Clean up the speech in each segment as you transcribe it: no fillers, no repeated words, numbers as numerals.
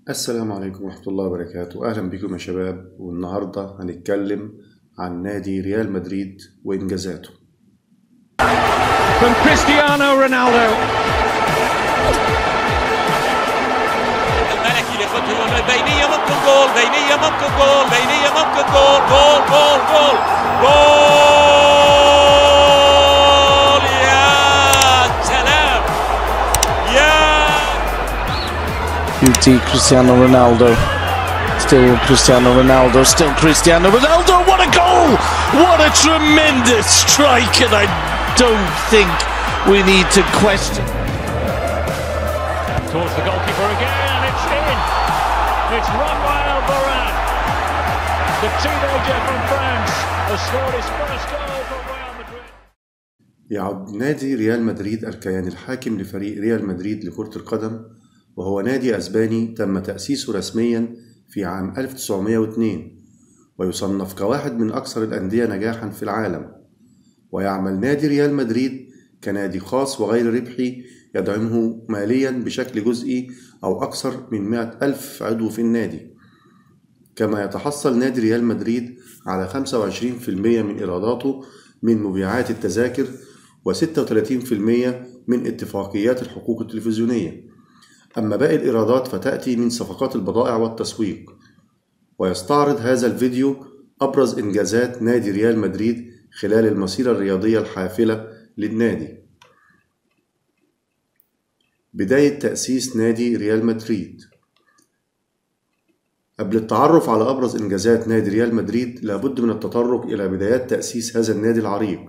السلام عليكم ورحمة الله وبركاته. أهلا بكم يا شباب، والنهاردة هنتكلم عن نادي ريال مدريد وإنجازاته. From Cristiano Ronaldo. الملكي لخطوة بينية ممكن جول، بينية ممكن جول، بينية ممكن جول، جول جول جول جول. يا سلام يا Beauty, Cristiano Ronaldo. Still Cristiano Ronaldo, still Cristiano Ronaldo. What a goal! What a tremendous strike, and I don't think we need to question. Towards the goalkeeper again, it's in. It's Rafael Varane. The teenager from France has scored his first goal for Real Madrid. يعد نادي ريال مدريد الكيان الحاكم لفريق ريال مدريد لكرة القدم، وهو نادي أسباني تم تأسيسه رسميا في عام 1902، ويصنف كواحد من أكثر الأندية نجاحا في العالم. ويعمل نادي ريال مدريد كنادي خاص وغير ربحي يدعمه ماليا بشكل جزئي أو أكثر من 100,000 عضو في النادي. كما يتحصل نادي ريال مدريد على 25% من إيراداته من مبيعات التذاكر و36% من اتفاقيات الحقوق التلفزيونية. أما باقي الإيرادات فتأتي من صفقات البضائع والتسويق. ويستعرض هذا الفيديو أبرز إنجازات نادي ريال مدريد خلال المسيرة الرياضية الحافلة للنادي. بداية تأسيس نادي ريال مدريد. قبل التعرف على أبرز إنجازات نادي ريال مدريد لابد من التطرق إلى بدايات تأسيس هذا النادي العريق،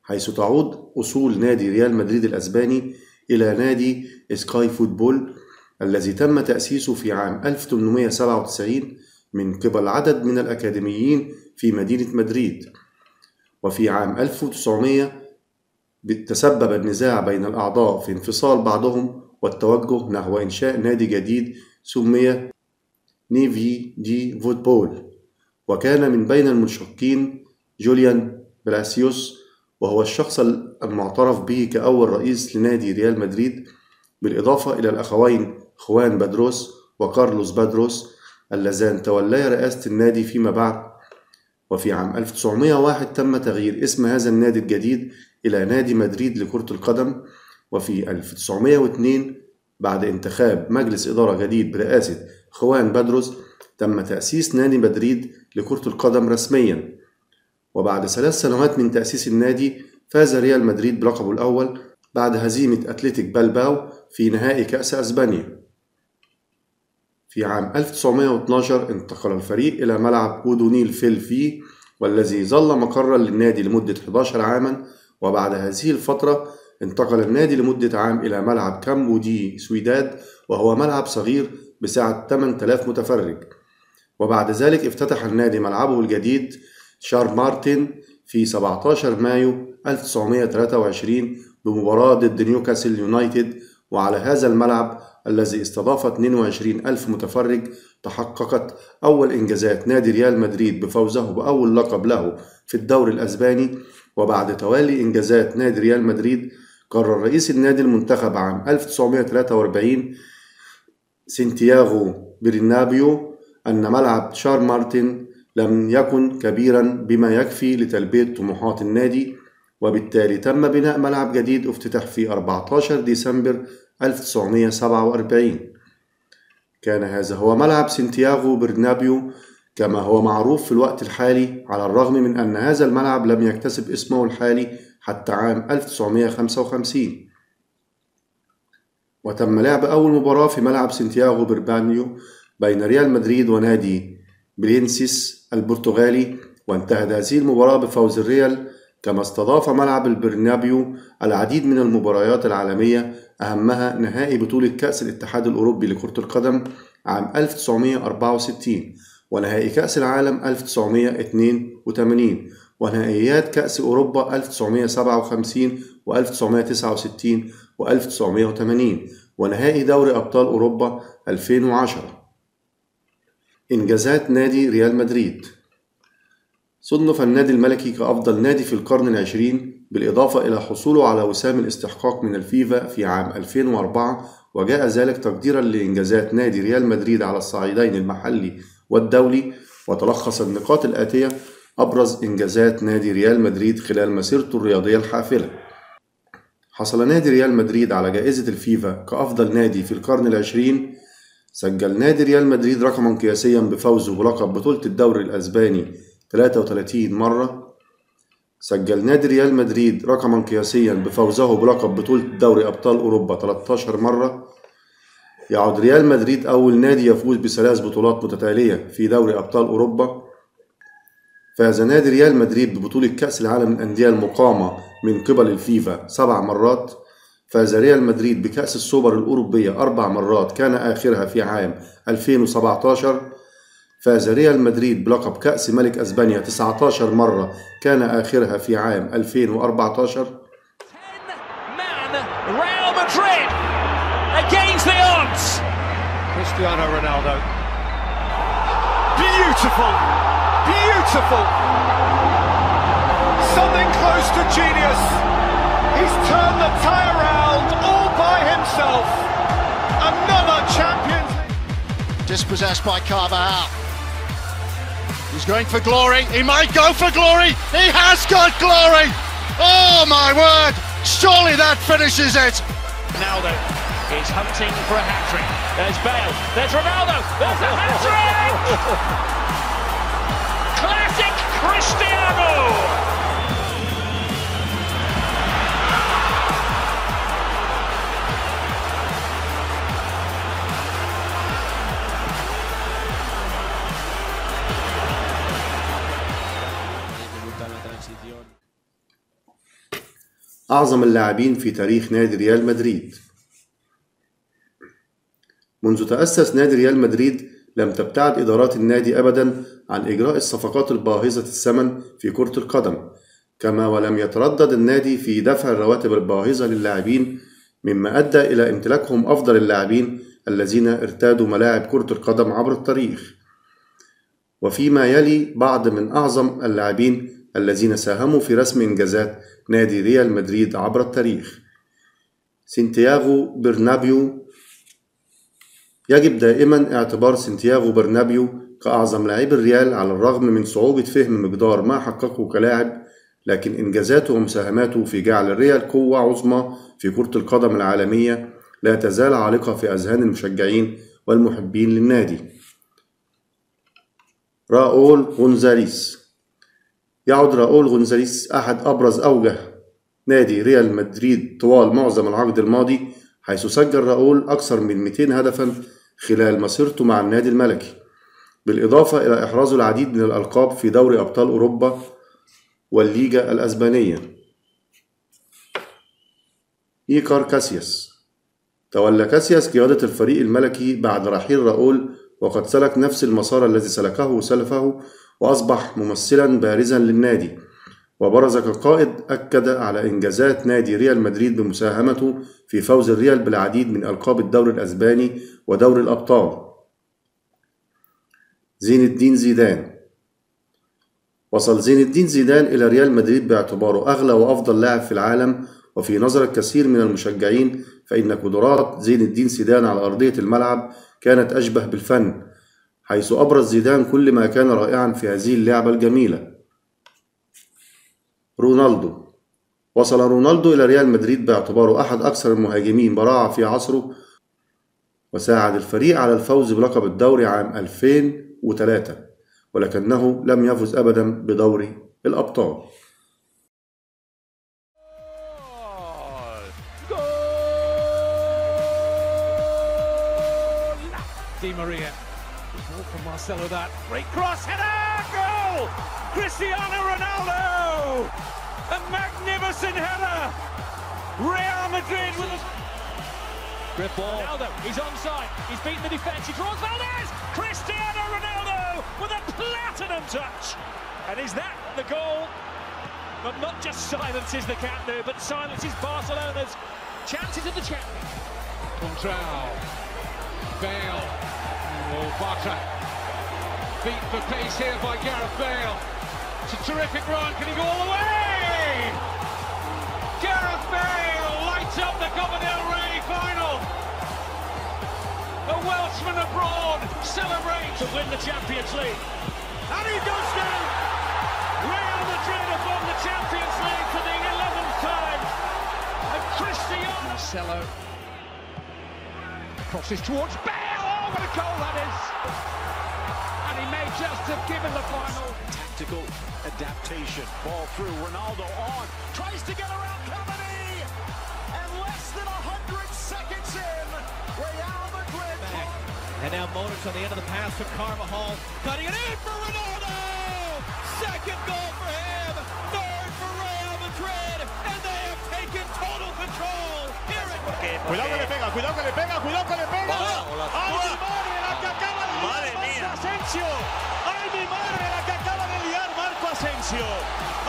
حيث تعود أصول نادي ريال مدريد الأسباني إلى نادي سكاي فوتبول الذي تم تأسيسه في عام 1897 من قبل عدد من الأكاديميين في مدينة مدريد. وفي عام 1900 تسبب النزاع بين الأعضاء في انفصال بعضهم والتوجه نحو إنشاء نادي جديد سمي نيفي دي فوتبول، وكان من بين المنشقين جوليان بلاسيوس، وهو الشخص المعترف به كأول رئيس لنادي ريال مدريد، بالإضافة إلى الأخوين خوان بادروس وكارلوس بادروس اللذان توليا رئاسة النادي فيما بعد. وفي عام 1901 تم تغيير اسم هذا النادي الجديد إلى نادي مدريد لكرة القدم. وفي 1902 بعد انتخاب مجلس إدارة جديد برئاسة خوان بادروس تم تأسيس نادي مدريد لكرة القدم رسميا. وبعد 3 سنوات من تأسيس النادي فاز ريال مدريد بلقبه الأول بعد هزيمة أتلتيك بلباو في نهائي كأس أسبانيا. في عام 1912 انتقل الفريق إلى ملعب أودونيل فيلفي، والذي ظل مقرا للنادي لمدة 11 عاما. وبعد هذه الفترة انتقل النادي لمدة عام إلى ملعب كامبو دي سويداد، وهو ملعب صغير بسعة 8000 متفرج. وبعد ذلك افتتح النادي ملعبه الجديد شار مارتن في 17 مايو 1923 بمباراة ضد نيوكاسل يونايتد. وعلى هذا الملعب الذي استضاف 22,000 متفرج تحققت أول إنجازات نادي ريال مدريد بفوزه بأول لقب له في الدوري الأسباني. وبعد توالي إنجازات نادي ريال مدريد قرر رئيس النادي المنتخب عام 1943 سانتياغو برنابيو أن ملعب شار مارتن لم يكن كبيرا بما يكفي لتلبية طموحات النادي، وبالتالي تم بناء ملعب جديد افتتح في 14 ديسمبر 1947. كان هذا هو ملعب سانتياغو برنابيو كما هو معروف في الوقت الحالي، على الرغم من أن هذا الملعب لم يكتسب اسمه الحالي حتى عام 1955. وتم لعب أول مباراة في ملعب سانتياغو برنابيو بين ريال مدريد ونادي برينسيس البرتغالي، وانتهت هذه المباراة بفوز الريال. كما استضاف ملعب البرنابيو العديد من المباريات العالمية، أهمها نهائي بطولة كأس الاتحاد الأوروبي لكرة القدم عام 1964، ونهائي كأس العالم 1982، ونهائيات كأس أوروبا 1957 و1969 و1980، ونهائي دوري أبطال أوروبا 2010. إنجازات نادي ريال مدريد. صنف النادي الملكي كأفضل نادي في القرن العشرين، بالإضافة إلى حصوله على وسام الاستحقاق من الفيفا في عام 2004 وجاء ذلك تقديرا لإنجازات نادي ريال مدريد على الصعيدين المحلي والدولي. وتلخص النقاط الآتية أبرز إنجازات نادي ريال مدريد خلال مسيرته الرياضية الحافلة. حصل نادي ريال مدريد على جائزة الفيفا كأفضل نادي في القرن العشرين. سجل نادي ريال مدريد رقما قياسيا بفوزه بلقب بطولة الدوري الأسباني 33 مرة. سجل نادي ريال مدريد رقما قياسيا بفوزه بلقب بطولة دوري أبطال أوروبا 13 مرة. يعد ريال مدريد أول نادي يفوز ب3 بطولات متتالية في دوري أبطال أوروبا. فاز نادي ريال مدريد ببطولة كأس العالم للأندية المقامة من قبل الفيفا 7 مرات. فاز ريال مدريد بكأس السوبر الأوروبية 4 مرات كان آخرها في عام 2017. فاز ريال مدريد بلقب كأس ملك أسبانيا 19 مرة كان آخرها في عام 2014. Cristiano Ronaldo. Beautiful. Something close to genius. He's turned the tie around all by himself. Another Champions League. Dispossessed by Carvajal. He's going for glory. He might go for glory. He has got glory. Oh my word. Surely that finishes it. Ronaldo is hunting for a hat-trick. There's Bale. There's Ronaldo. There's a hat-trick. Classic Cristiano. أعظم اللاعبين في تاريخ نادي ريال مدريد. منذ تأسس نادي ريال مدريد لم تبتعد إدارات النادي أبدا عن إجراء الصفقات الباهظة الثمن في كرة القدم، كما ولم يتردد النادي في دفع الرواتب الباهظة للاعبين، مما أدى إلى امتلاكهم أفضل اللاعبين الذين ارتادوا ملاعب كرة القدم عبر التاريخ. وفيما يلي بعض من أعظم اللاعبين الذين ساهموا في رسم إنجازات نادي ريال مدريد عبر التاريخ. سانتياغو برنابيو. يجب دائما اعتبار سانتياغو برنابيو كأعظم لاعب الريال على الرغم من صعوبة فهم مقدار ما حققه كلاعب، لكن إنجازاته ومساهماته في جعل الريال قوة عظمى في كرة القدم العالمية لا تزال عالقة في أذهان المشجعين والمحبين للنادي. راؤول غونزاليس. يعد راؤول غونزاليس أحد أبرز أوجه نادي ريال مدريد طوال معظم العقد الماضي، حيث سجل راؤول أكثر من 200 هدفا خلال مسيرته مع النادي الملكي، بالإضافة إلى إحرازه العديد من الألقاب في دوري أبطال أوروبا والليجا الأسبانية. إيكار كاسياس. تولى كاسياس قيادة الفريق الملكي بعد رحيل راؤول، وقد سلك نفس المسار الذي سلكه سلفه، وأصبح ممثلا بارزا للنادي، وبرز كقائد أكد على إنجازات نادي ريال مدريد بمساهمته في فوز الريال بالعديد من ألقاب الدوري الأسباني ودوري الأبطال. زين الدين زيدان. وصل زين الدين زيدان إلى ريال مدريد باعتباره أغلى وأفضل لاعب في العالم، وفي نظر الكثير من المشجعين فإن قدرات زين الدين زيدان على أرضية الملعب كانت أشبه بالفن، حيث أبرز زيدان كل ما كان رائعا في هذه اللعبة الجميلة. رونالدو. وصل رونالدو إلى ريال مدريد باعتباره أحد أكثر المهاجمين براعة في عصره، وساعد الفريق على الفوز بلقب الدوري عام 2003، ولكنه لم يفز أبدا بدوري الأبطال. Di Maria. Ball from Marcelo, that great cross header, goal! Cristiano Ronaldo! A magnificent header! Real Madrid with a grip ball. Ronaldo, he's onside. He's beaten the defense. He draws Valdez. Cristiano Ronaldo with a platinum touch. And is that the goal? But not just silences the Camp Nou, but silences Barcelona's chances of the champions. Contral, Bale, oh Barca, beat for pace here by Gareth Bale. It's a terrific run. Can he go all the way? Gareth Bale lights up the Copa del Rey final. A Welshman abroad celebrates to win the Champions League. And he does now. Real Madrid have won the Champions League for the 11th time. And Cristiano Marcelo crosses towards Bale. Oh, what a goal that is. And he may just have given the final. Tactical adaptation. Ball through. Ronaldo on. Tries to get around Cavani. And less than 100 seconds in. Real Madrid. And now Modric on the end of the pass for Carvajal. Cutting it in for Ronaldo. Second goal for him. Third for Real Madrid. And they have taken total control. Here it is. Cuidado que le pega, cuidado que le pega, cuidado que le pega. ¡Ay, mi madre, la que acaba de liar Marco Asensio! ¡Ay, mi madre, la que acaba de liar Marco Asensio!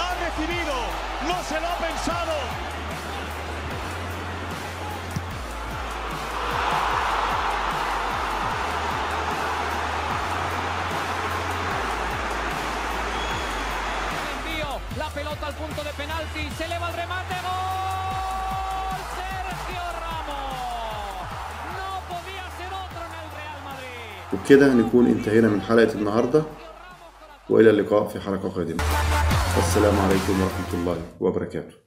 Ha recibido, no se lo ha pensado. La pelota al punto de penalti, se eleva el remate, ¡gol! Sergio Ramos. No podía ser otro en el Real Madrid. وبكده نكون انتهينا من حلقة النهاردة، وإلى اللقاء في حلقة قادمة. السلام عليكم ورحمة الله وبركاته.